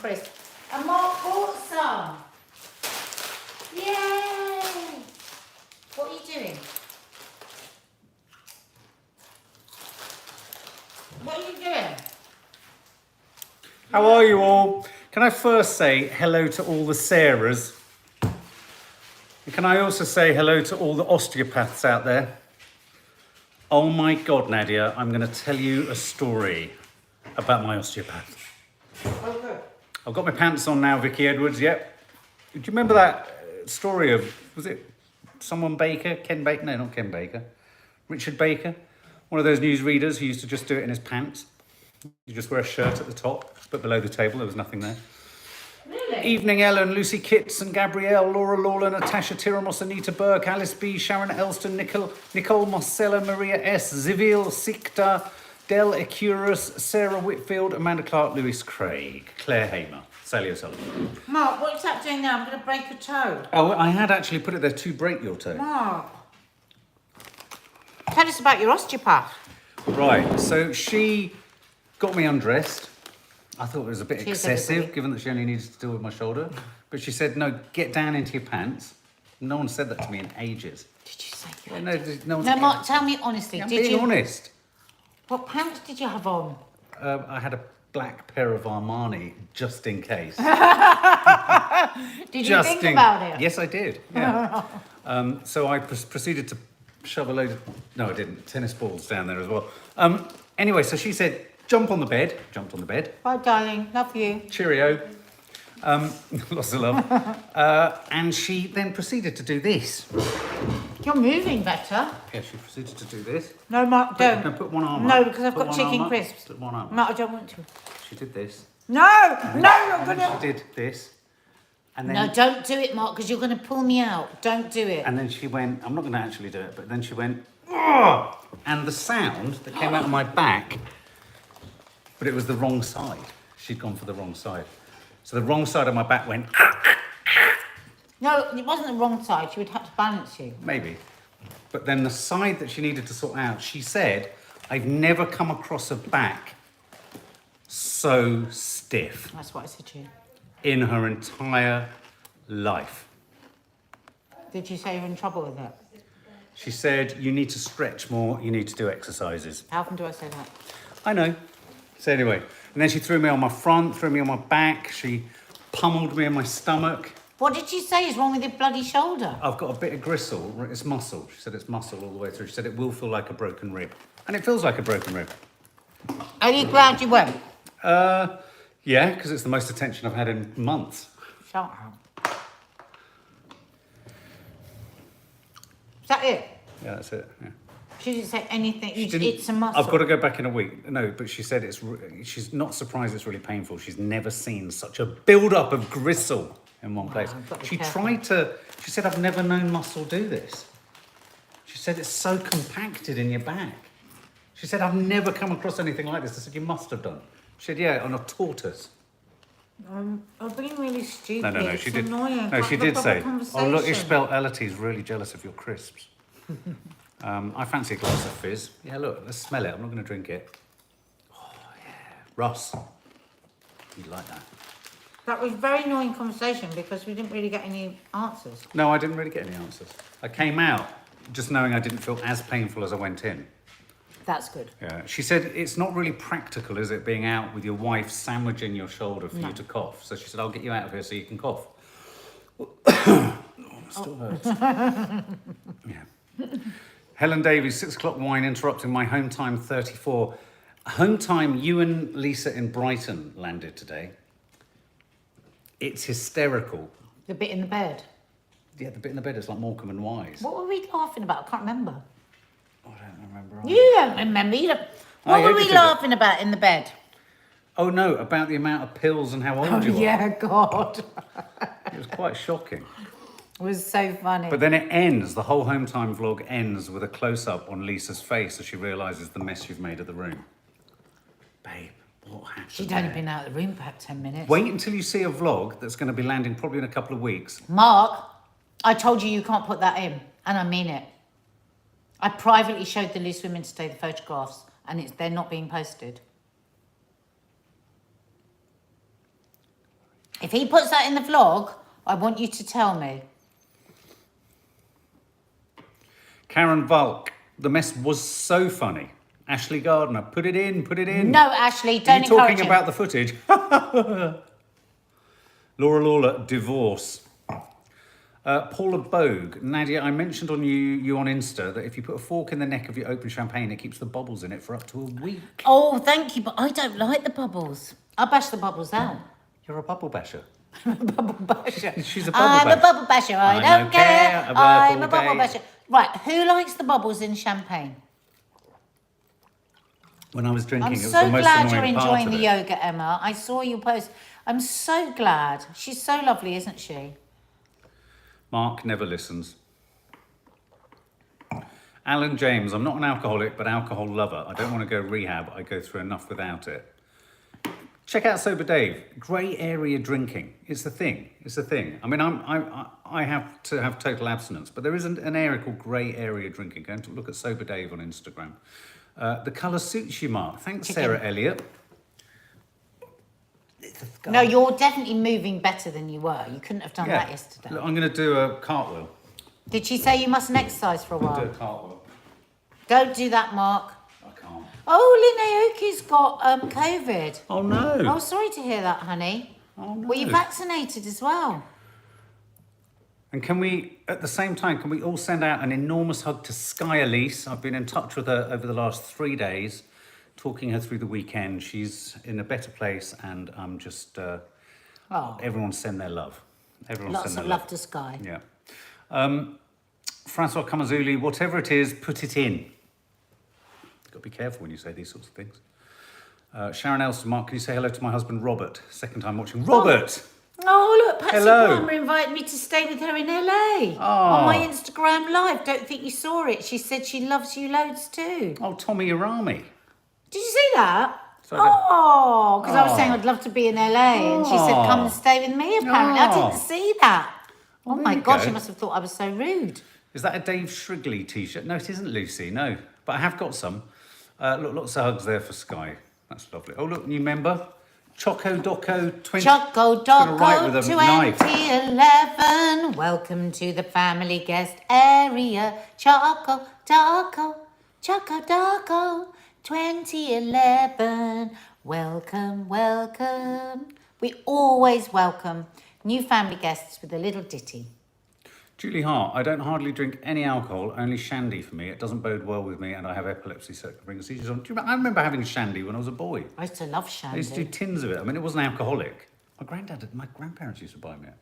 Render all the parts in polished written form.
crisps. And Mark bought some. Yay! What are you doing? What are you doing? How are you all? Can I first say hello to all the Sarahs? And can I also say hello to all the osteopaths out there? Oh my God, Nadia, I'm going to tell you a story about my osteopath. Okay. I've got my pants on now, Vicky Edwards, yep. Do you remember that story of, was it someone Baker? Ken Baker? No, not Ken Baker. Richard Baker? One of those newsreaders who used to just do it in his pants. You just wear a shirt at the top, but below the table there was nothing there. Really? Evening Ellen, Lucy Kitson, Gabrielle, Laura Lawler, Natasha Tiramos, Anita Burke, Alice B, Sharon Elston, Nicole Marcella, Maria S, Zivil, Sikta, Del Ecurus, Sarah Whitfield, Amanda Clark, Lewis Craig, Claire Hamer, Sally O'Sullivan. Mark, what's that doing now? I'm going to break a toe. Oh, I had actually put it there to break your toe. Mark. Tell us about your osteopath. Right, so she got me undressed. I thought it was a bit Cheers, excessive, everybody. given that she only needed to deal with my shoulder. But she said, no, get down into your pants. No one said that to me in ages. Did you say Yeah, that? no one's... No, Mark, tell me honestly. I'm Did being you? honest. What pants did you have on? I had a black pair of Armani, just in case. Did you think about it? Yes, I did, yeah. So I proceeded to shove a load of... No, I didn't. Tennis balls down there as well. Anyway, so she said, jump on the bed. Jumped on the bed. Bye, darling. Love you. Cheerio. Lots of love. And she then proceeded to do this. You're moving better. Yeah, she proceeded to do this. No, Mark, don't. No, put one arm No, up. because I've Put got one chicken arm up. crisps. Put one arm up. Mark, I don't want to. She did this. No, you're And then gonna. she did this. And then, No, don't do it, Mark, because you're going to pull me out. Don't do it. and then she went, I'm not going to actually do it, but then she went, "Ugh!" And the sound that came out of my back, but it was the wrong side. She'd gone for the wrong side. So the wrong side of my back went, No, it wasn't the wrong side. She would have to balance you. maybe. But then the side that she needed to sort out, she said, I've never come across a back so stiff That's what I said to you. in her entire life. Did you say you're in trouble with it? She said, you need to stretch more, you need to do exercises. How often do I say that? I know. So anyway, and then she threw me on my front, threw me on my back, she pummeled me in my stomach. What did you say is wrong with your bloody shoulder? I've got a bit of gristle, it's muscle. She said it's muscle all the way through. She said it will feel like a broken rib. And it feels like a broken rib. Are you glad you went? Yeah, because it's the most attention I've had in months. Shut up. Is that it? Yeah, that's it. Yeah. She didn't say anything. She didn't- It's a muscle. I've got to go back in a week. No, but she said she's not surprised it's really painful. She's never seen such a build-up of gristle in one place. I've got to be She careful. she said, I've never known muscle do this. She said, it's so compacted in your back. She said, I've never come across anything like this. I said, you must have done. She said, yeah, on a tortoise. I'm being really stupid. No, It's she did. annoying. No, Can't she have a did proper say, oh, look, conversation. Ishbel Elaty's really jealous of your crisps. I fancy a glass of fizz. Yeah, look, let's smell it. I'm not going to drink it. Oh, yeah. Ross, you'd like that. That was a very annoying conversation because we didn't really get any answers. No, I didn't really get any answers. I came out just knowing I didn't feel as painful as I went in. That's good. Yeah. She said, it's not really practical, is it, being out with your wife sandwiching your shoulder for No. you to cough. So she said, I'll get you out of here so you can cough. Oh, it still hurts. Yeah. Helen Davies, 6 o'clock wine, interrupting my home time 34. Home time, you and Lisa in Brighton landed today. It's hysterical. The bit in the bed. Yeah, the bit in the bed is like Morecambe and Wise. What were we laughing about? I can't remember. I don't remember. You don't remember. You don't... I What were hope we you did. laughing about in the bed? Oh no, about the amount of pills and how old you are. Yeah, God. It was quite shocking. It was so funny. But then it ends, the whole home time vlog ends with a close-up on Lisa's face as she realises the mess you've made of the room. Babe, what happened She'd only there? been out of the room for about 10 minutes. Wait until you see a vlog that's going to be landing probably in a couple of weeks. Mark, I told you can't put that in, and I mean it. I privately showed the Loose Women today the photographs, and they're not being posted. If he puts that in the vlog, I want you to tell me. Karen Volk, the mess was so funny. Ashley Gardner, put it in, put it in. No, Ashley, Are don't you encourage talking him. about the footage? Laura Lawler, divorce. Paula Bogue, Nadia, I mentioned on you on Insta that if you put a fork in the neck of your open champagne, it keeps the bubbles in it for up to a week. Oh, thank you, but I don't like the bubbles. I'll bash the bubbles out. You're a bubble basher. Bubble basher. She's a bubble I'm basher. a bubble basher. I don't care. I work I'm all a bubble day. basher. Right, who likes the bubbles in champagne? When I was drinking, I'm it was so the most glad you're annoying part enjoying of the it. yoga, Emma. I saw your post. I'm so glad. She's so lovely, isn't she? Mark never listens. Alan James, I'm not an alcoholic, but alcohol lover. I don't want to go rehab. I go through enough without it. Check out Sober Dave. Grey area drinking. It's the thing. It's the thing. I mean, I have to have total abstinence, but there is an area called grey area drinking. Go and look at Sober Dave on Instagram. The colour suits you, Mark. Thanks, Chicken. Sarah Elliott. No, you're definitely moving better than you were. You couldn't have done that yesterday. Look, I'm going to do a cartwheel. Did she say you mustn't exercise for a Do while? a cartwheel. Don't do that, Mark. I can't. Oh, Linnea Oki's got COVID. Oh no. Oh, sorry to hear that, honey. Oh no. Were you vaccinated as well? And can we, at the same time, can we all send out an enormous hug to Sky Elise? I've been in touch with her over the last 3 days, talking her through the weekend. She's in a better place, and I'm just, Oh, everyone send their love. Everyone lots send their of love to Sky. Yeah. Francois Kamazuli, whatever it is, put it in. Got to be careful when you say these sorts of things. Sharon Elson, Mark, can you say hello to my husband, Robert? Second time watching. Robert! Oh, look, Patsy Hello. Palmer invited me to stay with her in LA on my Instagram Live. Don't think you saw it. She said she loves you loads too. Oh, Tommy Arami. Did you see that? Sorry. Oh, because I was Oh. saying I'd love to be in LA, and she said, "Come and stay with me." Apparently, I Oh. didn't see that. Oh there my you God, go. she must have thought I was so rude. Is that a Dave Shrigley t-shirt? No, it isn't, Lucy, no. But I have got some. Look, lots of hugs there for Sky. That's lovely. Oh, look, new member. Choco Doco 20... Choco gonna write with Doco a knife. 2011. Welcome to the family guest area. Choco Doco, Choco Doco 2011. Welcome, welcome. We always welcome new family guests with a little ditty. Julie Hart, I don't hardly drink any alcohol, only shandy for me. It doesn't bode well with me, and I have epilepsy, so it can bring seizures on. I remember having shandy when I was a boy. I used to love I used to do shandy. tins of it. I mean, it wasn't alcoholic. My grandparents used to buy me it.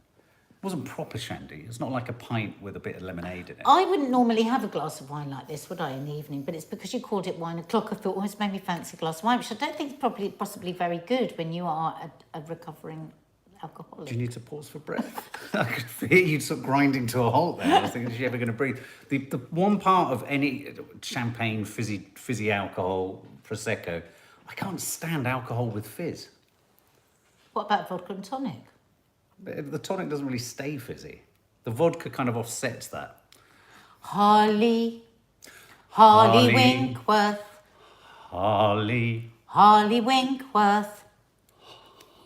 It wasn't proper shandy. It's not like a pint with a bit of lemonade in it. I wouldn't normally have a glass of wine like this, would I, in the evening? But it's because you called it wine o'clock. I thought, oh, it's made me fancy a glass of wine, which I don't think is possibly very good when you are a recovering alcoholic. Do you need to pause for breath? I could hear you sort of grinding to a halt there. I was thinking, is she ever going to breathe? The one part of any champagne, fizzy alcohol, Prosecco, I can't stand alcohol with fizz. What about vodka and tonic? But the tonic doesn't really stay fizzy. The vodka kind of offsets that. Holly Holly. Winkworth, Holly, Holly Winkworth.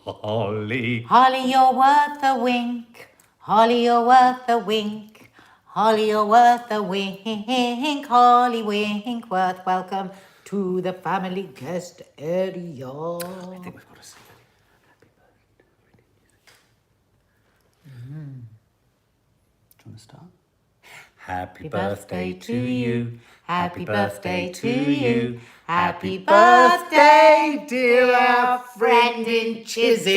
Holly. Holly, you're worth a wink. Holly, you're worth a wink. Holly, you're worth a wink. Holly Winkworth, welcome to the family guest area. I think we've got to sing Do you want to start? Happy birthday to you. Happy birthday to you. Happy birthday, dear our friend in Chiswick.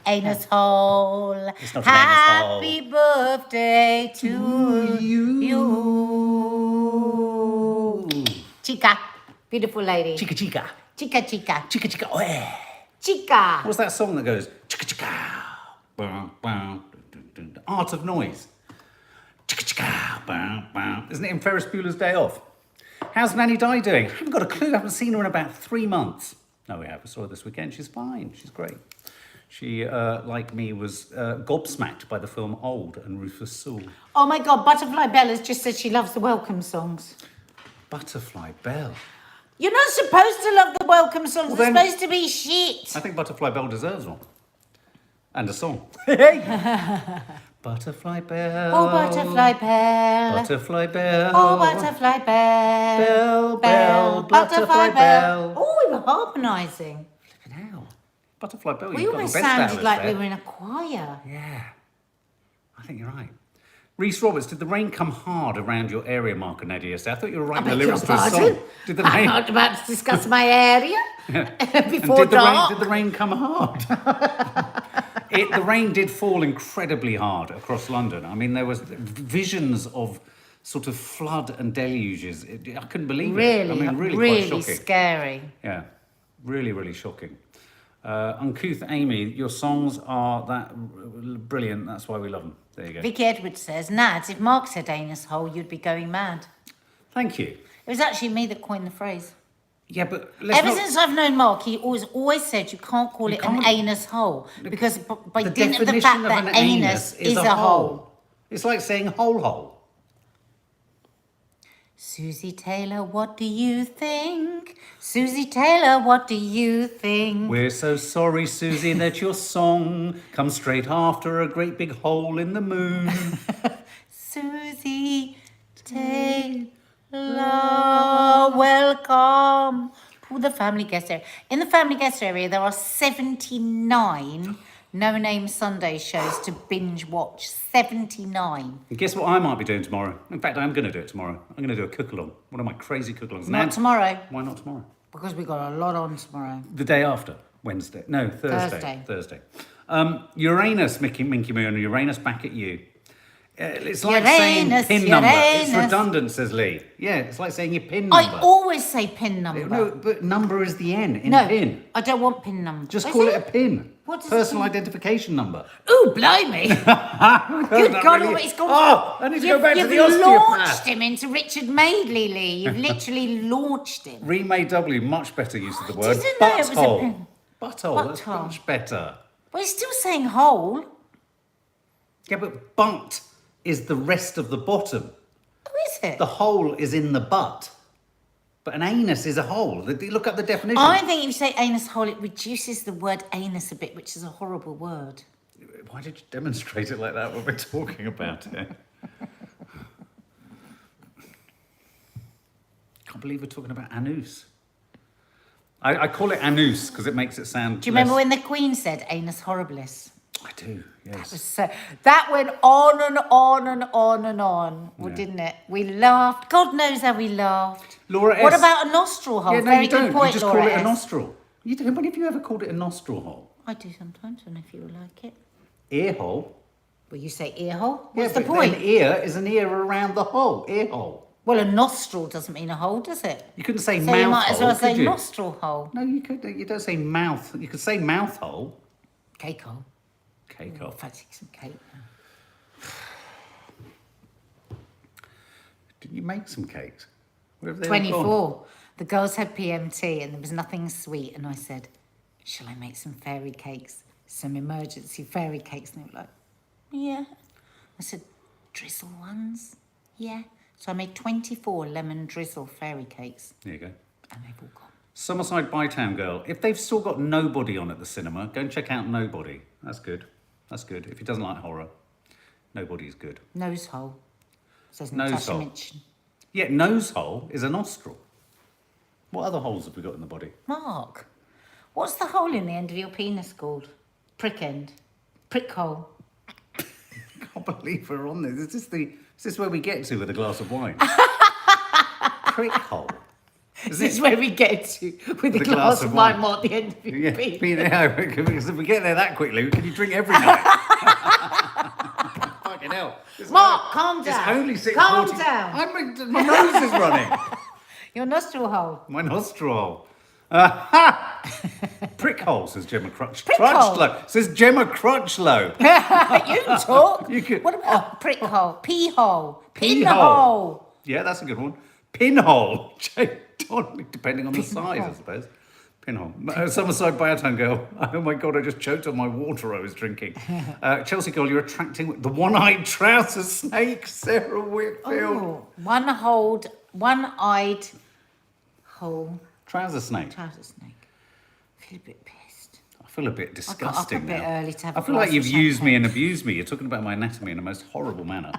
Anus hole. It's not an anus hole. Happy birthday to you. Chica. Beautiful lady. Chica chica. Chica, chica. Chica chica. Oh, yeah. Chica. What's that song that goes chica chica? Bow, bow, dun, dun, dun. Art of Noise. Chica chica. Bow, bow. Isn't it in Ferris Bueller's Day Off? How's Nanny Di doing? I haven't got a clue. I haven't seen her in about 3 months. No, we have. I saw her this weekend. She's fine. She's great. She, like me, was gobsmacked by the film Old and Rufus Sewell. Oh my God, Butterfly Bella's just said she loves the welcome songs. Butterfly Bell. You're not supposed to love the welcome songs. Well, They're then- supposed to be shit. I think Butterfly Bell deserves one. And a song. Butterfly Bell. Oh, butterfly bell. Butterfly Bell. Oh, butterfly bell. Bell, bell, butterfly bell. Oh, we were harmonising. Flipping hell. Butterfly Bell, We you've got almost the best sounded hours like there. we were in a choir. Yeah. I think you're right. Reese Roberts, did the rain come hard around your area marker, Nadia, yesterday? I thought you were writing the Beg your lyrics to a pardon? song. Did the I'm rain... not about to discuss my area And before dark. did the rain come hard? The rain did fall incredibly hard across London. I mean, there was visions of sort of flood and deluges. I couldn't believe it. I mean, really quite shocking. scary. Yeah, really, really shocking. Uncouth Amy, your songs are that brilliant. That's why we love them. There you go. Vicky Edwards says, Nads, if Mark said anus hole, you'd be going mad. Thank you. It was actually me that coined the phrase. Yeah, but let's Ever not... since I've known Mark, he always said you can't call it an can't- anus hole because by The dint of the definition fact of that an anus is a hole. It's like saying hole. Susie Taylor, what do you think? Susie Taylor, what do you think? We're so sorry, Susie, that your song comes straight after a great big hole in the moon. Susie Taylor, welcome to the family guest area. In the family guest area, there are 79 no-name Sunday shows to binge watch. 79. And guess what I might be doing tomorrow? In fact, I'm going to do it tomorrow. I'm going to do a cook-along. One of my crazy cook-alongs. Not tomorrow, Why not tomorrow? because we've got a lot on tomorrow. The day after. Wednesday. No, Thursday. Thursday. Uranus, Minky Moon, Uranus back at you. It's like saying Uranus, PIN number. It's Uranus. redundant, says Lee. Yeah, it's like saying your PIN number. I always say PIN number. No, but number is the N in No, PIN. I don't want PIN number. Just Is call it a PIN. What does Personal PIN- identification number. Ooh, blimey. Good That God, really- he's gone. Oh, I need to go back to the You've osteopath. launched him into Richard Madeley, Lee. You've literally launched him. Remade W, much better use of the word. didn't know it was a Butthole. PIN. Butthole, that's Butthole. much better. But he's still saying hole. Yeah, but butt is the rest of the bottom. Who is it? The hole is in the butt. But an anus is a hole. Look up the definition. I think if you say anus hole, it reduces the word anus a bit, which is a horrible word. Why did you demonstrate it like that when we're talking about it? Can't believe we're talking about anus. I call it anus because it makes it sound. Do you remember when the Queen said anus horribilis? I do. Yes. So that went on and on and on and on, well, didn't it? We laughed. God knows how we laughed. Laura What S. about a nostril hole? Yeah, no, Very you don't. good point, You just Laura call it a S. nostril. You don't. When have you ever called it a nostril hole? I do sometimes, and if you like it. Ear hole. Well, you say ear hole. Yeah, What's the but point? An ear is an ear around the hole. Ear hole. Well, a nostril doesn't mean a hole, does it? You couldn't say So mouth you might as well hole, say could you? nostril hole. No, you could. You don't say mouth. You could say mouth hole. Cake hole. Cake Oh, hole. fancy some cake now. Didn't you make some cakes? Where have they all gone? 24. The girls had PMT and there was nothing sweet. And I said, shall I make some fairy cakes? Some emergency fairy cakes. And they were like, yeah. I said, drizzle ones? Yeah. So I made 24 lemon drizzle fairy cakes. There you go. And they've all gone. Summerside Bytown Girl. If they've still got Nobody on at the cinema, go and check out Nobody. That's good. That's good. If he doesn't like horror, Nobody's good. Nose hole. Says Nose Natasha hole. Minchin. Yeah, nose hole is a nostril. What other holes have we got in the body? Mark, what's the hole in the end of your penis called? Prick end. Prick hole. I can't believe we're on this. Is this where we get to with a glass of wine? Prick hole. This is where we get to with a glass of wine at the end of your Yeah, penis. because if we get there that quickly, can you drink every night? Fucking hell. Mark, calm It's down. only 6:40. Calm down. My nose is running. Your nostril hole. My nostril hole. Prick hole, says Gemma Crutchlow. Prick hole. Crutchlow, says Gemma Crutchlow. You talk. You could- What about prick hole? Pee hole. Pee Pinhole. Yeah, that's a good one. Pinhole. Depending on the size, I suppose. Pinhole. Summerside Bytown Girl. Oh my God, I just choked on my water I was drinking. Chelsea Girl, you're attracting the one-eyed trouser snake, Sarah Whitfield. Oh, one-eyed hole. Trouser snake. Trouser snake. I feel a bit pissed. I feel a bit disgusting I got up a bit now. early to have I a feel like glass you've of used me champagne. and abused me. You're talking about my anatomy in the most horrible manner.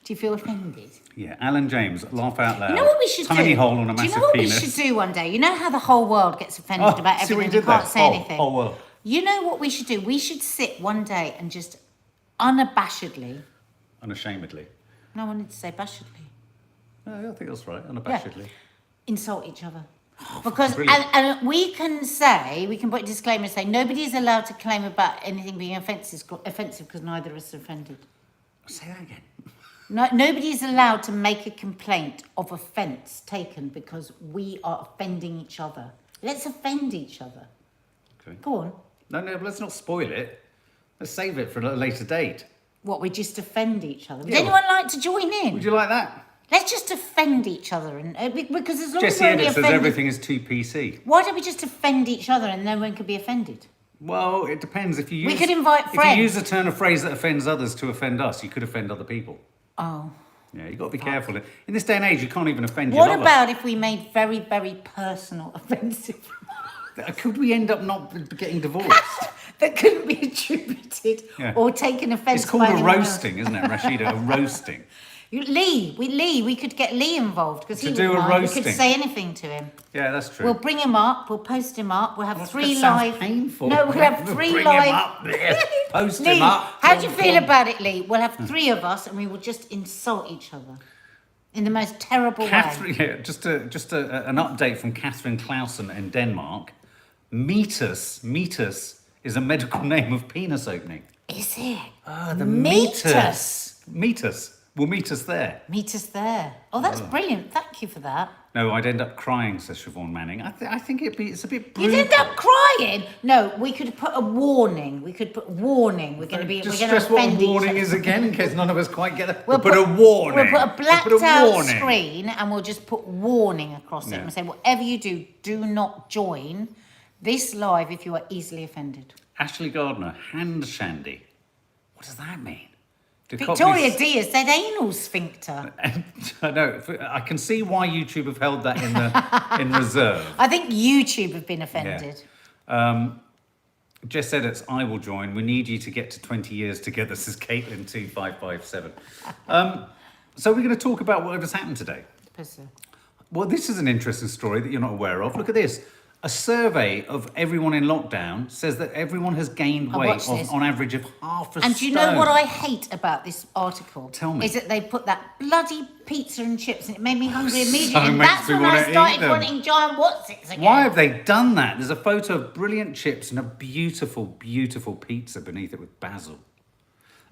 Do you feel offended? Yeah, Alan James, laugh out loud. You know what we should Tiny do? hole on a Do you massive know what penis. we should do one day? You know how the whole world gets offended Oh, about see what everything, you you did can't there? say Whole- anything. whole world. You know what we should do? We should sit one day and just unabashedly, Unashamedly. no, I wanted to say bashedly, No, I think that's right, unabashedly. insult each other. Because, Brilliant. and we can say, we can put a disclaimer and say, nobody is allowed to claim about anything being offensive because neither of us are offended. Say that again. No, nobody is allowed to make a complaint of offence taken because we are offending each other. Let's offend each other. Okay. Go on. No, let's not spoil it. Let's save it for a later date. What, we just offend each other? Would Yeah. anyone like to join in? Would you like that? Let's just offend each other, and because as long Jesse as we're only Edit says offended, everything is too PC. why don't we just offend each other and no one could be offended? Well, it depends. If you use, We could invite If friends. you use a turn of phrase that offends others to offend us, you could offend other people. Oh. Yeah, you've got to be careful. In this day and age, you can't even offend your What lover. about if we made very, very personal offensive Could we end up not getting divorced? that couldn't be attributed Yeah. or taken offence It's called by a anyone else? roasting, isn't it, Rashida? A roasting. We could get Lee involved because To he do would a mind. We roasting. could say anything to him. Yeah, that's true. We'll bring him up. We'll post him up. We'll have That 3 sounds live. painful. No, we'll have 3 Bring live. him up there. Post Lee, him up. how do you feel about it, Lee? We'll have 3 of us, and we will just insult each other in the most terrible way. Catherine, yeah, just an update from Catherine Clausen in Denmark. Meatus is a medical name of penis opening. Is it? The Meatus. Meatus. We'll meet us there. Meet us there. Oh, that's brilliant. Thank you for that. No, I'd end up crying, says Siobhan Manning. I think it's a bit You'd brutal. end up crying. No, we could put a warning. We could put warning. We're going to Just we're going to stress what offend a each warning other. is again, in case none of us quite get it. We'll put a warning. We'll put a blacked We'll put a out warning. screen and we'll just put warning across it Yeah. and we'll say, whatever you do, do not join this live if you are easily offended. Ashley Gardner, hand shandy. What does that mean? Do Victoria Cockneys- Diaz said anal sphincter. I know. I can see why YouTube have held that in reserve. I think YouTube have been offended. Jess Edits, I will join. We need you to get to 20 years together, says Caitlin2557. So we're going to talk about whatever's happened today. Well, this is an interesting story that you're not aware of. Look at this. A survey of everyone in lockdown says that everyone has gained weight watched this. on average of half a stone. And do you know what I hate about this article? Tell me. Is that they put that bloody pizza and chips and it made me hungry So immediately. And makes that's me when wanna I eat started them. wanting giant Watsits again. Why have they done that? There's a photo of brilliant chips and a beautiful, beautiful pizza beneath it with basil.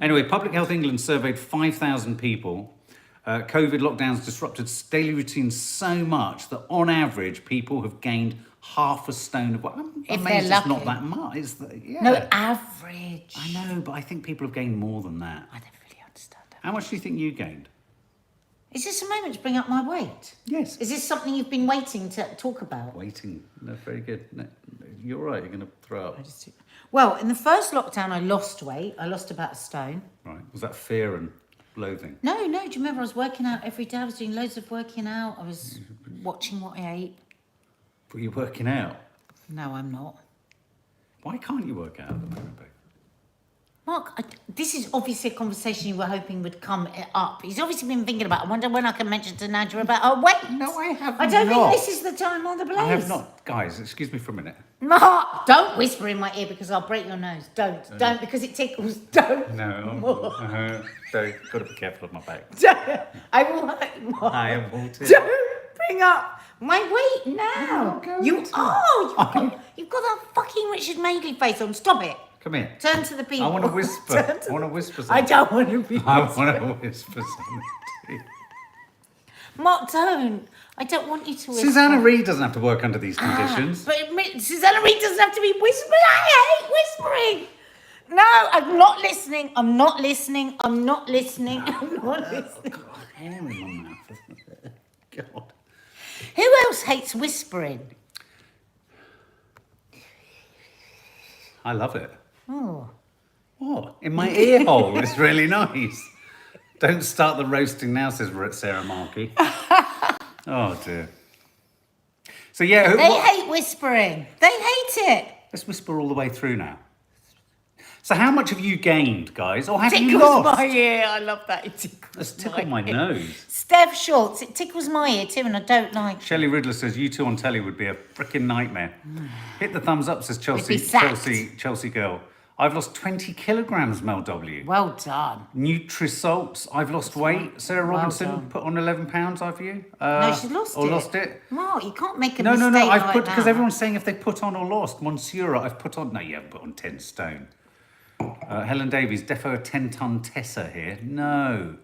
Anyway, Public Health England surveyed 5,000 people. COVID lockdowns disrupted daily routines so much that on average, people have gained half a stone of weight. I'm If amazed they're it's lucky. not that much. Yeah. No, average. I know, but I think people have gained more than that. I don't really understand that. How much do you think you gained? Is this a moment to bring up my weight? Yes. Is this something you've been waiting to talk about? Waiting. No, very good. No, you're right. You're going to throw up. Well, in the first lockdown, I lost weight. I lost about a stone. Right. Was that fear and loathing? No. Do you remember I was working out every day? I was doing loads of working out. I was watching what I ate. But you're working out. No, I'm not. Why can't you work out at the moment, babe? Mark, this is obviously a conversation you were hoping would come up. He's obviously been thinking about it. I wonder when I can mention to Nadia about her weight. No, I have I don't not. think this is the time or the place. I have not. Guys, excuse me for a minute. Mark, don't whisper in my ear because I'll break your nose. Don't, because it tickles. Don't. No, so got to be careful of my back. I will hurt you, Mark. I am all too. Don't bring up my weight now. You've got that fucking Richard Madeley face on. Stop it. Come here. Turn to the people. I want to whisper. I want to whisper something. I don't want to be. I want to whisper something to you. Mark, don't. I don't want you to whisper. Susanna Reid doesn't have to work under these conditions. But Susanna Reid doesn't have to be whispering. I hate whispering. No, I'm not listening. I'm not listening. I'm not listening. I'm not listening. God, hair in my mouth. God. Who else hates whispering? I love it. Oh. What? In my ear hole. It's really nice. Don't start the roasting now, says Sarah Markey. Oh, dear. So yeah, They hate whispering. They hate it. let's whisper all the way through now. So how much have you gained, guys? Or have you Tickles lost? my ear. I love that. It tickles Let's tickle my ear. nose. Steph Schultz, it tickles my ear too, and I don't like it. Shelley Riddler says, you two on telly would be a freaking nightmare. Hit the thumbs up, says be sacked. Chelsea girl. I've lost 20 kilograms, Mel W. Well done. Nutrisalts, I've lost weight. Sarah Well Robinson, done. put on 11 pounds, have you? No, she's lost or it. lost it. Mark, you can't make a No, mistake I've like put, that. because everyone's saying if they put on or lost. Monsieur, I've put on, no, you haven't put on 10 stone. Helen Davies, defo a 10-ton Tessa here. No.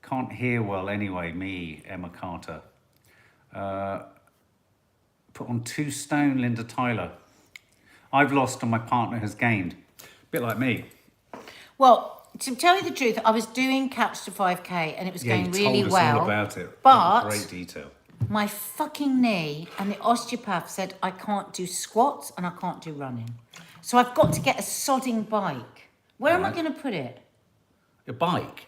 Can't hear well anyway, me, Emma Carter. Put on 2 stone, Linda Tyler. I've lost and my partner has gained. Bit like me. Well, to tell you the truth, I was doing Couch to 5K and it was going really you told us well. all about it. But Great detail. my fucking knee and the osteopath said I can't do squats and I can't do running. So I've got to get a sodding bike. Where am I Right. going to put it? A bike?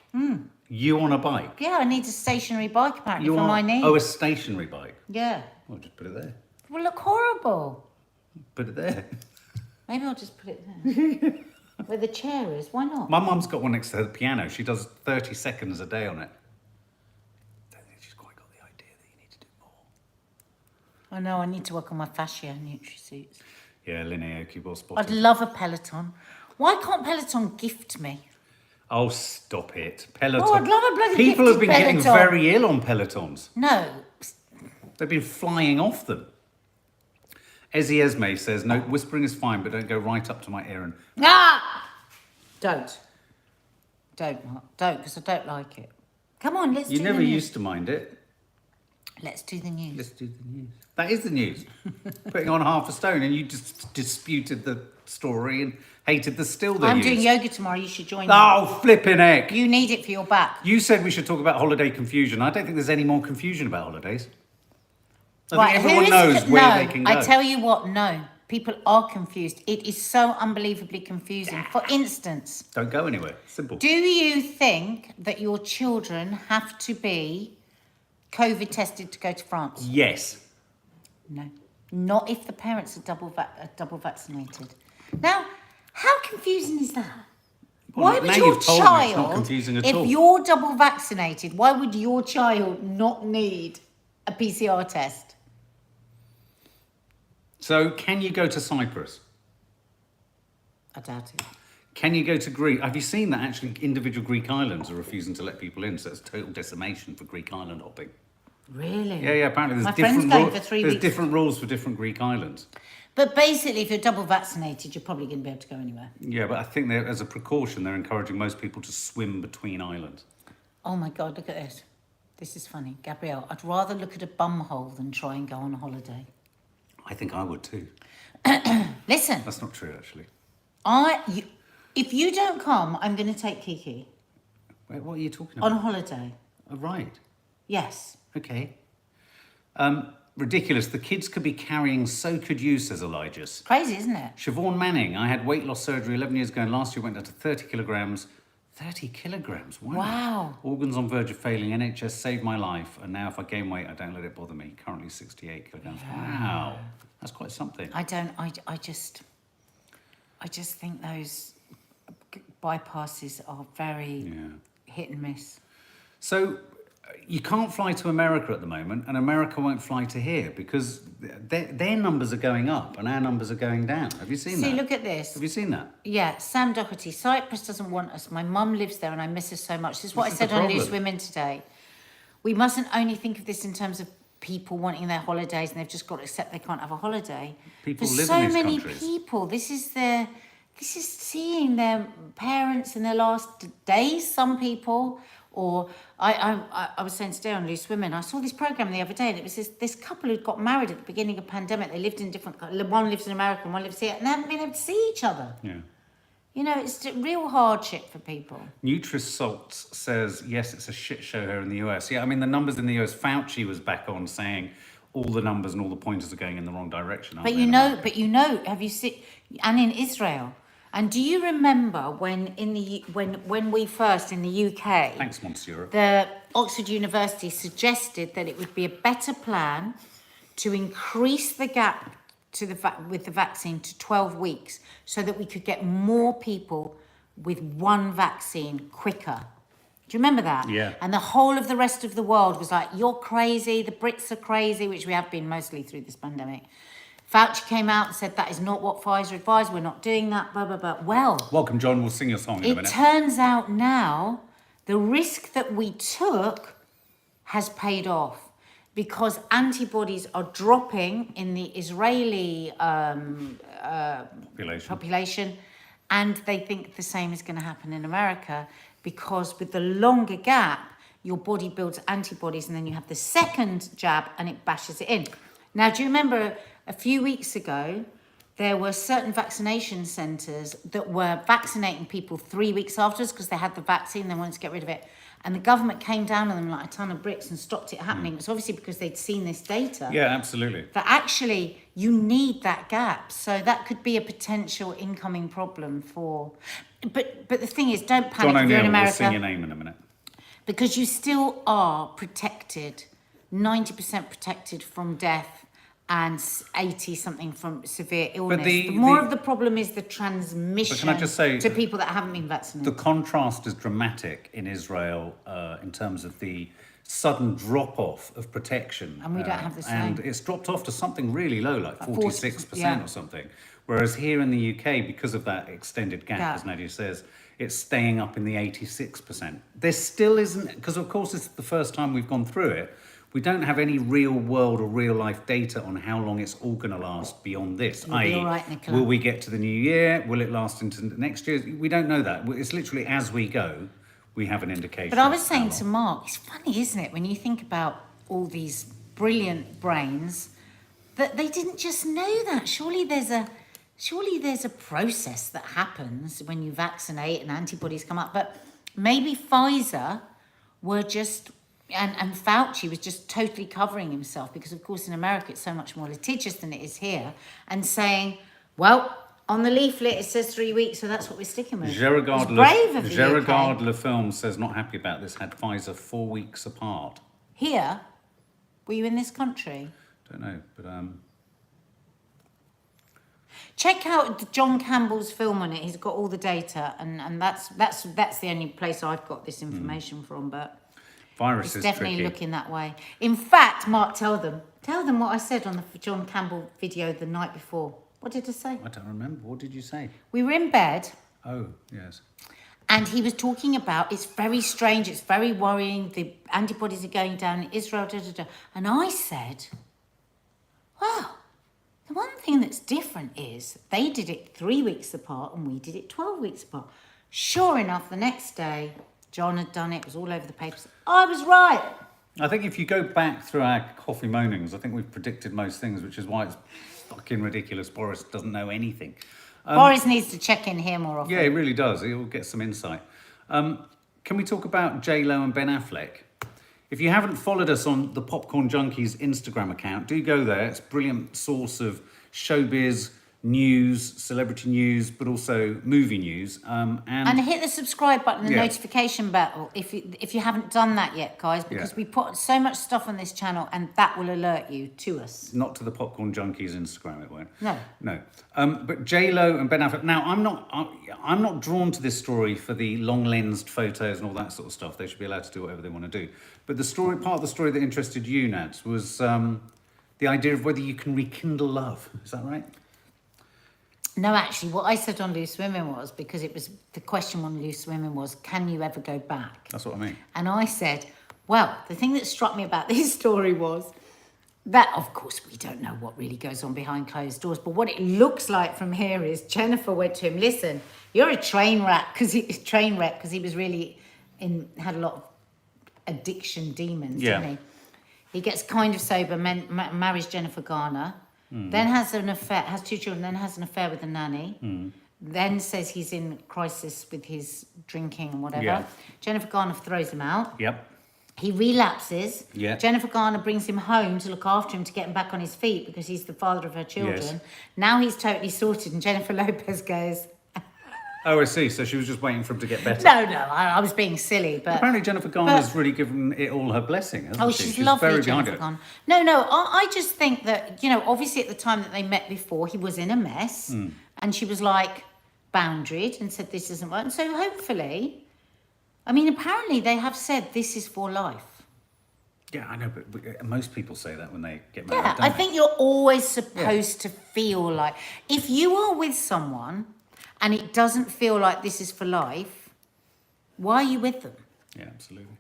You on a bike? Yeah, I need a stationary bike apparently You for on my knee. Oh, a stationary bike. Yeah. Well, just put it there. It will look horrible. Put it there. Maybe I'll just put it there. Where the chair is. Why not? My mum's got one next to the piano. She does 30 seconds a day on it. Don't think she's quite got the idea that you need to do more. I know, I need to work on my fascia and nutrisuits. Yeah, Linnea Aoki, well I'd spotted. love a Peloton. Why can't Peloton gift me? Oh, stop it. Peloton. Oh, I'd love a bloody People have been gifted getting Peloton. very ill on Pelotons. No. They've been flying off them. Ezzy Esme says, no, whispering is fine, but don't go right up to my ear and... Ah! Don't. Don't, Mark. Don't, because I don't like it. Come on, let's do You never the news. used to mind it. Let's do the news. Let's do the news. That is the news. Putting on half a stone, and you just disputed the story and hated the still the I'm news. doing yoga tomorrow. You should join me. Oh, flipping heck. You need it for your back. You said we should talk about holiday confusion. I don't think there's any more confusion about holidays. I Right, think who everyone is knows it? where No, they can go. I tell you what, no. People are confused. It is so unbelievably confusing. For instance, Don't go anywhere. Simple. do you think that your children have to be COVID tested to go to France? Yes. No. Not if the parents are double vaccinated. Now, how confusing is that? Well, Why now would your you've told me it's not child, confusing at if all. you're double vaccinated, why would your child not need a PCR test? So, can you go to Cyprus? I doubt it. Can you go to Greece? Have you seen that actually individual Greek islands are refusing to let people in? So it's total decimation for Greek island hopping. Really? Yeah, apparently My there's friend's different, going for 3 there's weeks. different rules for different Greek islands. But basically, if you're double vaccinated, you're probably going to be able to go anywhere. Yeah, but I think as a precaution, they're encouraging most people to swim between islands. Oh my God, look at this. This is funny. Gabrielle, I'd rather look at a bum hole than try and go on a holiday. I think I would too. Listen, That's not true, actually. if you don't come, I'm going to take Kiki Wait, what are you talking on about? holiday. Oh, right. Yes. Okay. Ridiculous. The kids could be carrying, so could you, says Elijah's. Crazy, isn't it? Siobhan Manning. I had weight loss surgery 11 years ago and last year went down to 30 kilograms. 30 kilograms? Wow. Wow. Organs on verge of failing. NHS saved my life. And now if I gain weight, I don't let it bother me. Currently 68 kilograms. Wow. That's quite something. I just think those bypasses are very hit and miss. So you can't fly to America at the moment, and America won't fly to here because their numbers are going up and our numbers are going down. Have you seen that? See, look at this. Have you seen that? Yeah, Sam Doherty. Cyprus doesn't want us. My mum lives there and I miss her so much. This is what I This is said the on Loose problem. Women today. We mustn't only think of this in terms of people wanting their holidays and they've just got to accept they can't have a holiday. People For live so in these many countries. people, this is seeing their parents in their last days, some people. Or I was saying today on Loose Women, I saw this program the other day and it was this couple who'd got married at the beginning of pandemic. They lived in different, one lives in America and one lives here, and they haven't been able to see each other. Yeah. You know, it's a real hardship for people. Nutrisalts says, yes, it's a shit show here in the US. Yeah, I mean, the numbers in the US, Fauci was back on saying all the numbers and all the pointers are going in the wrong direction. But you know, have you seen, and in Israel, and do you remember when we first in the UK, Thanks, Monsieur. the Oxford University suggested that it would be a better plan to increase the gap to with the vaccine to 12 weeks so that we could get more people with one vaccine quicker. Do you remember that? Yeah. And the whole of the rest of the world was like, you're crazy, the Brits are crazy, which we have been mostly through this pandemic. Fauci came out and said that is not what Pfizer advised, we're not doing that, blah, blah, blah. Well, Welcome, John. We'll sing your song in a it minute. turns out now the risk that we took has paid off because antibodies are dropping in the Israeli population, and they think the same is going to happen in America because with the longer gap, your body builds antibodies and then you have the second jab and it bashes it in. Now, do you remember a few weeks ago, there were certain vaccination centres that were vaccinating people 3 weeks afterwards because they had the vaccine, they wanted to get rid of it. And the government came down on them like a ton of bricks and stopped it happening. It's obviously because they'd seen this data. Yeah, absolutely. That actually you need that gap. So that could be a potential incoming problem for... But the thing is, don't panic John if you're in O'Neill, we'll America. sing your name in a minute. Because you still are protected, 90% protected from death and 80-something from severe illness. The more of the problem is the transmission can I just say, to people that haven't been vaccinated. The contrast is dramatic in Israel in terms of the sudden drop-off of protection. And we don't have the same. And it's dropped off to something really low, like 46% yeah. or something. Whereas here in the UK, because of that extended gap, as Nadia says, it's staying up in the 86%. There still isn't, because of course it's the first time we've gone through it, we don't have any real world or real life data on how long it's all going to last beyond this. You'll be all right, Nicola. Will we get to the new year? Will it last into next year? We don't know that. It's literally as we go, we have an indication. But I was saying to Mark, it's funny, isn't it, when you think about all these brilliant brains, that they didn't just know that. Surely there's a process that happens when you vaccinate and antibodies come up. But maybe Pfizer were just... And Fauci was just totally covering himself because, of course, in America it's so much more litigious than it is here, and saying, well, on the leaflet it says 3 weeks, so that's what we're sticking with. Gerard Lefilm says not happy about this, had Pfizer 4 weeks apart. Here? Were you in this country? Don't know, but... Check out John Campbell's film on it. He's got all the data, and that's the only place I've got this information from, but... Virus it's is definitely tricky. looking that way. In fact, Mark, tell them what I said on the John Campbell video the night before. What did I say? I don't remember. What did you say? We were in bed. Oh, yes. And he was talking about, it's very strange, it's very worrying, the antibodies are going down in Israel, da, da, da. And I said, well, the one thing that's different is they did it 3 weeks apart and we did it 12 weeks apart. Sure enough, the next day, John had done it. It was all over the papers. I was right. I think if you go back through our coffee moanings, I think we've predicted most things, which is why it's fucking ridiculous. Boris doesn't know anything. Boris needs to check in here more often. Yeah, he really does. He'll get some insight. Can we talk about J-Lo and Ben Affleck? If you haven't followed us on the Popcorn Junkies Instagram account, do go there. It's a brilliant source of showbiz, news, celebrity news, but also movie news. And hit the subscribe button and notification bell if you haven't done that yet, guys, because we put so much stuff on this channel and that will alert you to us. Not to the Popcorn Junkies Instagram, it won't. No. But J-Lo and Ben Affleck. Now, I'm not drawn to this story for the long-lensed photos and all that sort of stuff. They should be allowed to do whatever they want to do. But part of the story that interested you, Nads, was the idea of whether you can rekindle love. Is that right? No, actually, what I said on Loose Women was, because it was the question on Loose Women was, can you ever go back? That's what I mean. And I said, well, the thing that struck me about this story was that, of course, we don't know what really goes on behind closed doors, but what it looks like from here is Jennifer went to him, listen, you're a train wreck, because he was really had a lot of addiction demons, didn't he? He gets kind of sober, marries Jennifer Garner. Then has an affair, has 2 children, then has an affair with a nanny. Then says he's in crisis with his drinking and whatever. Yeah. Jennifer Garner throws him out. Yep. He relapses. Yeah. Jennifer Garner brings him home to look after him, to get him back on his feet because he's the father of her children. Yes. Now he's totally sorted and Jennifer Lopez goes, Oh, I see. So she was just waiting for him to get better. No, I was being silly, but Apparently Jennifer Garner's really given it all her blessing, hasn't she? she's lovely, very Jennifer behind Garner. No, I just think that, you know, obviously at the time that they met before, he was in a mess, and she was like boundaried and said this isn't right. And so hopefully, I mean, apparently they have said this is for life. Yeah, I know, but most people say that when they get married. Yeah, I think you're always supposed to feel like, if you are with someone and it doesn't feel like this is for life, why are you with them? Yeah, absolutely.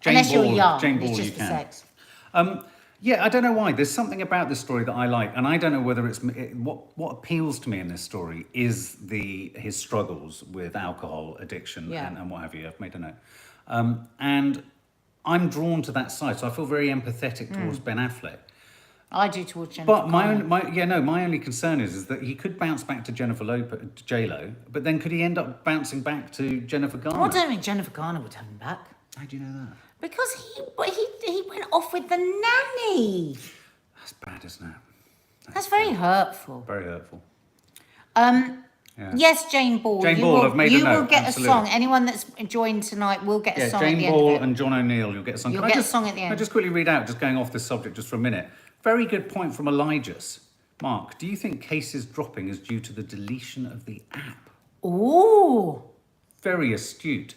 Unless you're young, Jane Ball, it's just you for can. sex. Yeah, I don't know why. There's something about this story that I like, and I don't know whether it's what appeals to me in this story is his struggles with alcohol addiction and what have you. I've made a note, and I'm drawn to that side, so I feel very empathetic towards Ben Affleck. I do towards Jennifer. But my only concern is that he could bounce back to Jennifer Lopez, J-Lo, but then could he end up bouncing back to Jennifer Garner? Well, I don't think Jennifer Garner would have him back. How do you know that? Because he went off with the nanny. That's bad, isn't it? That's very hurtful. Very hurtful. Yes, Jane Ball. Jane Ball, I've made a note. You will get absolutely. a song. Anyone that's joined tonight will get a song Jane at the end Ball of it. and John O'Neill, you'll get a song. You'll Can get I a song at the end. Can I just quickly read out, just going off this subject just for a minute. Very good point from Elijah's. Mark, do you think cases dropping is due to the deletion of the app? Ooh. Very astute.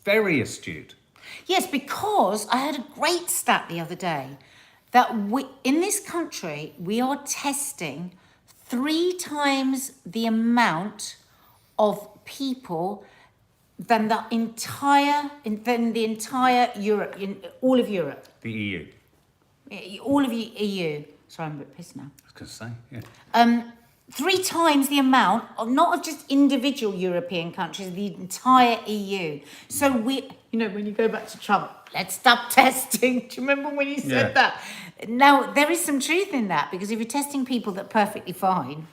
Very astute. Yes, because I heard a great stat the other day that in this country, we are testing 3 times the amount of people than the entire Europe, in all of Europe. The EU. All of the EU. Sorry, I'm a bit pissed now. I was going to say, yeah. 3 times the amount of not of just individual European countries, the entire EU. So when you go back to Trump, let's stop testing. Do you remember when you said that? Now, there is some truth in that, because if you're testing people that are perfectly fine.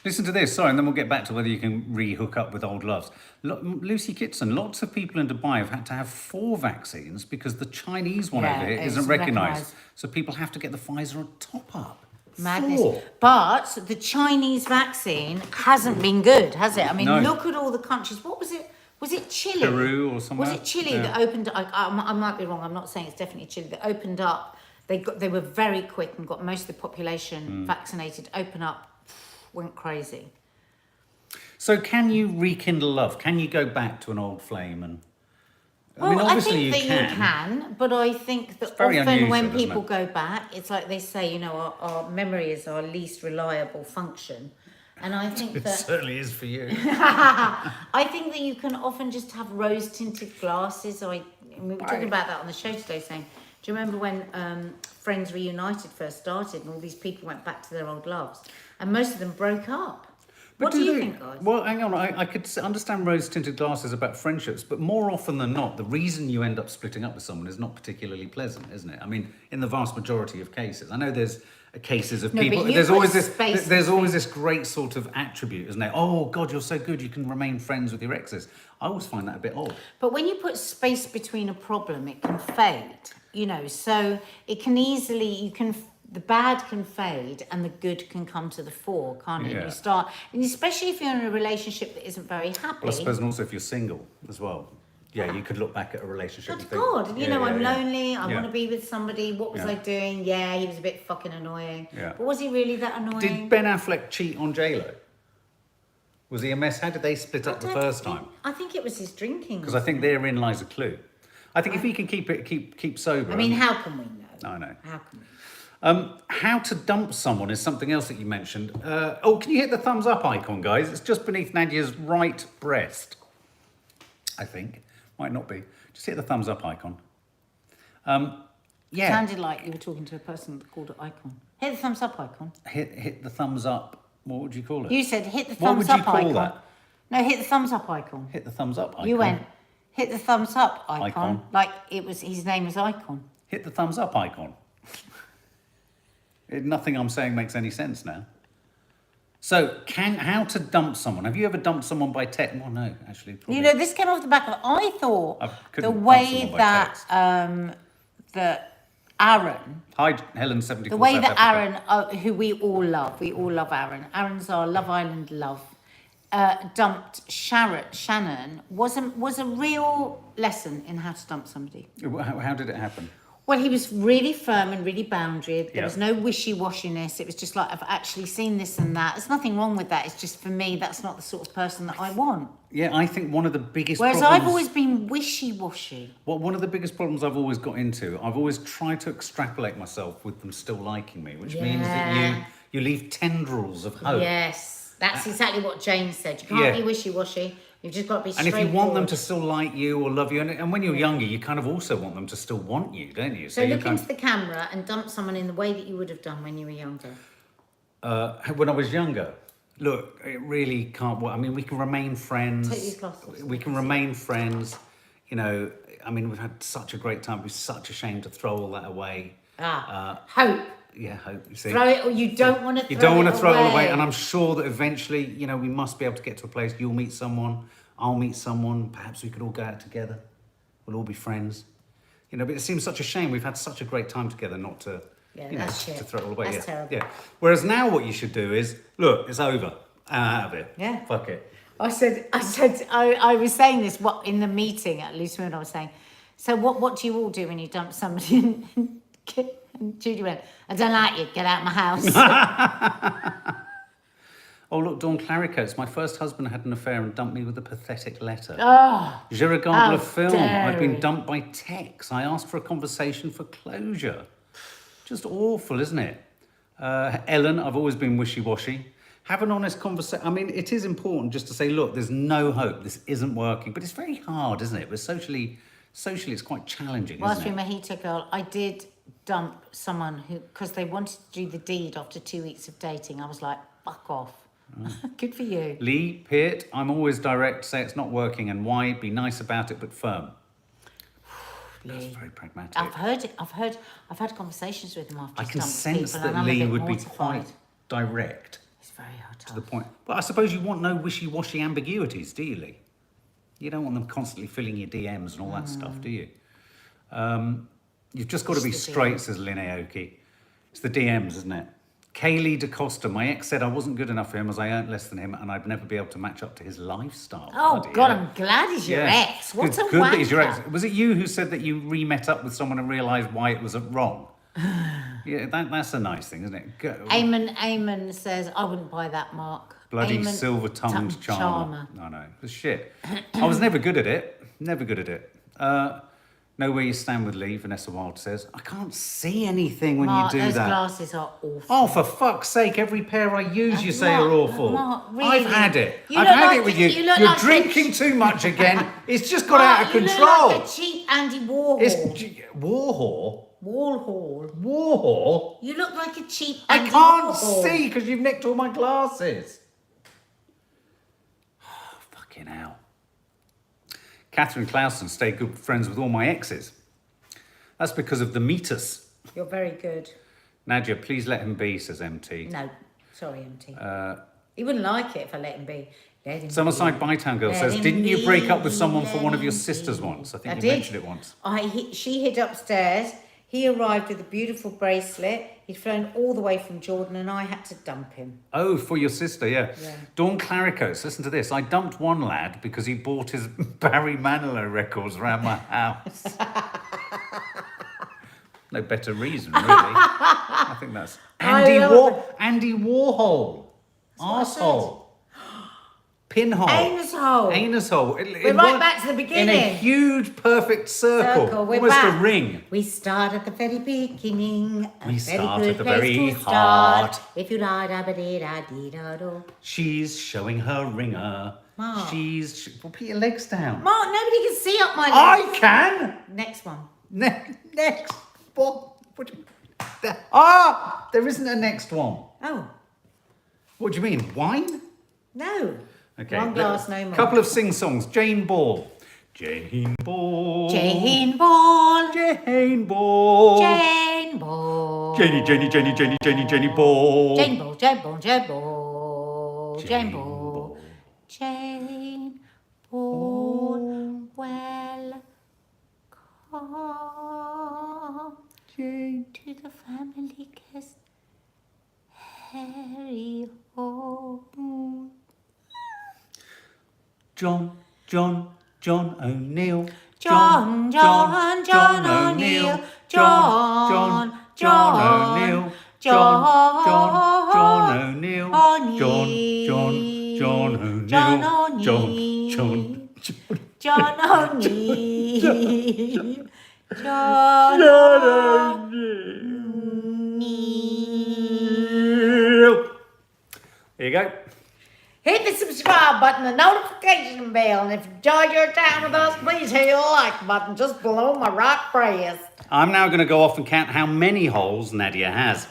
Listen to this, sorry, and then we'll get back to whether you can re-hook up with old loves. Lucy Kitson, lots of people in Dubai have had to have 4 vaccines because the Chinese one over here isn't recognised. So people have to get the Pfizer on top up. Madness. 4. But the Chinese vaccine hasn't been good, has it? I mean, No. look at all the countries. What was it? Was it Chile? Peru or somewhere? Was it Chile that opened? I might be wrong. I'm not saying it's definitely Chile that opened up. They were very quick and got most of the population vaccinated. Open up, went crazy. So can you rekindle love? Can you go back to an old flame? And Well, I think you that you can, but I think that very often unusual, when isn't people it? go back, it's like they say, our memory is our least reliable function. And I think It that certainly is for you. I think that you can often just have rose-tinted glasses. We were talking about that on the show today, saying, do you remember when Friends Reunited first started and all these people went back to their old loves? And most of them broke up. What do you think, guys? Well, hang on. I could understand rose-tinted glasses about friendships, but more often than not, the reason you end up splitting up with someone is not particularly pleasant, isn't it? I mean, in the vast majority of cases. I know there's cases of people. but There's you always put this. space There's always this great sort of attribute, isn't there? Oh God, you're so good. You can remain friends with your exes. I always find that a bit odd. But when you put space between a problem, it can fade, so it can easily, the bad can fade and the good can come to the fore, can't it? Yeah. You start, and especially if you're in a relationship that isn't very happy. Well, I suppose, and also if you're single as well. Yeah, you could look back at a relationship and But think, God, I'm lonely, I Yeah. want to be with somebody, what was Yeah. I doing? Yeah, he was a bit fucking annoying. Yeah. But was he really that annoying? Did Ben Affleck cheat on J-Lo? Was he a mess? How did they split up the first time? I think it was his drinking. Because I think therein lies a clue. I think if he can keep sober. I mean, how can we know? I know. How can we? How to dump someone is something else that you mentioned. Can you hit the thumbs up icon, guys? It's just beneath Nadia's right breast. I think. Might not be. Just hit the thumbs up icon. Yeah. Sounded like you were talking to a person that called it icon. Hit the thumbs up icon. Hit the thumbs up. What would you call it? You said hit the What thumbs would you up call icon. that? No, hit the thumbs up icon. Hit the thumbs up icon. You went, hit the thumbs up icon. Icon. Like his name was Icon. Hit the thumbs up icon. Nothing I'm saying makes any sense now. So, how to dump someone? Have you ever dumped someone by text? Well, no, actually. Probably. This came off the back of, I thought couldn't the dump way someone by that, text. that Aaron, Hi, Helen 74. the way South that Africa. Aaron, who we all love Aaron. Aaron's our Love Island love. dumped Shannon was a real lesson in how to dump somebody. How did it happen? Well, he was really firm and really boundary. There Yeah. was no wishy-washiness. It was just like, I've actually seen this and that. There's nothing wrong with that. It's just, for me, that's not the sort of person that I want. Yeah, I think one of the biggest Whereas problems... I've always been wishy-washy. Well, one of the biggest problems I've always got into, I've always tried to extrapolate myself with them still liking me, which means that Yeah. you leave tendrils of hope. Yes, that's exactly what James said. You can't be wishy-washy. You've just got to be And straightforward. if you want them to still like you or love you, and when you're younger, you kind of also want them to still want you, don't you? So you look into the camera and dump someone in the way that you would have done when you were younger. when I was younger, look, it really can't work. I mean, we can remain friends. Take these glasses off. We can remain friends. You know, I mean, we've had such a great time. It'd be such a shame to throw all that away. Hope. Yeah, hope. You see. Throw it, or you don't want to throw it away. You don't want to throw it all away, and I'm sure that eventually, you know, we must be able to get to a place. You'll meet someone, I'll meet someone. Perhaps we could all go out together. We'll all be friends. You know, but it seems such a shame. We've had such a great time together, not to, that's shit. to throw it all away. That's terrible. Yeah. Whereas now, what you should do is, look, it's over. I'm out of it. Yeah. Fuck it. I was saying this in the meeting at least when I was saying, so what do you all do when you dump somebody and Judy went, I don't like you, get out of my house. Oh, look, Dawn Claricoats. My first husband had an affair and dumped me with a pathetic letter. Oh, Je regarde le film. dare I've been he. dumped by text. I asked for a conversation for closure. Just awful, isn't it? Ellen, I've always been wishy-washy. Have an honest conversation. I mean, it is important just to say, look, there's no hope. This isn't working. But it's very hard, isn't it? But socially it's quite challenging, whilst isn't we it? Mojito girl, I did dump someone who, because they wanted to do the deed after 2 weeks of dating. I was like, fuck off. Good for you. Lee Peart, I'm always direct, say it's not working and why, be nice about it but firm. That's very pragmatic. I've had conversations with him after I he's can dumped sense people, and that I'm a Lee bit would be mortified. quite direct It's very hard to the point. But I suppose you want no wishy-washy ambiguities, do you, Lee? You don't want them constantly filling your DMs and all that stuff, do you? You've just got to be It's the straight, says Lynn Aoki. It's the DMs, isn't it? Kaylee DaCosta, my ex said I wasn't good enough for him as I earned less than him and I'd never be able to match up to his lifestyle. Oh, Bloody God, hell. I'm glad he's your ex. What a Good that he's your ex. wanker. Was it you who said that you re-met up with someone and realised why it was wrong? Yeah, that's a nice thing, isn't it? Eamon says, I wouldn't buy that, Mark. Bloody Eamon, silver-tongued charmer. I know. It was shit. I was never good at it. Never good at it. Know where you stand with Lee, Vanessa Wild says. I can't see anything when Mark, you do those that. glasses are awful. Oh, for fuck's sake, every pair I use you say Mark, are awful. Mark, really? I've had it. You I've look had like- it with you. you look You're like a drinking too much again. It's just got out of You control. look like a cheap Andy Warhol. It's Warhol. Warhol. Warhol? You look like a cheap I Andy can't Warhol. see because you've nicked all my glasses. Oh, fucking hell. Catherine Clausen stayed good friends with all my exes. That's because of the meters. You're very good. Nadia, please let him be, says MT. No, sorry, MT. He wouldn't like it if I let him be. Let him Summerside be. Bytown girl Let says, him didn't you be, break up with someone for let one of your him sisters be. once? I think I you did. mentioned it once. She hid upstairs. He arrived with a beautiful bracelet. He'd flown all the way from Jordan and I had to dump him. Oh, for your sister, yeah. Yeah. Dawn Claricos, listen to this. I dumped one lad because he bought his Barry Manilow records around my house. No better reason, really. I think that's Andy Warhol. Arsehole. Pinhole. Anus hole. Anus hole. We're right back to the beginning. In a huge, perfect circle. We're Almost back. a ring. We start at the very beginning. We A start very at the good place very to start. heart. If you lie, da ba dee da dee da do. She's showing her ringer. Mark. Well, put your legs down. Mark, nobody can see up my I legs. can. Next one. Next. What do you... there isn't a next one. Oh, What do you mean? Wine? no. Okay. One glass, no more. Couple of sing-songs. Jane Ball. Jane Ball. Jane Ball. Jane Ball. Jane Ball. Jenny, Jenny, Jenny, Jenny, Jenny, Jenny Ball. Jane Ball, Jane Ball, Jane Ball. Jane Jane Ball. Ball. Jane Ball. Welcome Jane. to the family guest. Harry home. John, John, John O'Neill. John, John, John O'Neill. John, John O'Neill. John, John O'Neill. John, John O'Neill. John O'Neill. John, John O'Neill. John O'Neill. There you go. Hit the subscribe button, the notification bell, and if you enjoyed your time with us, please hit the like button just below my rock press. I'm now going to go off and count how many holes Nadia has.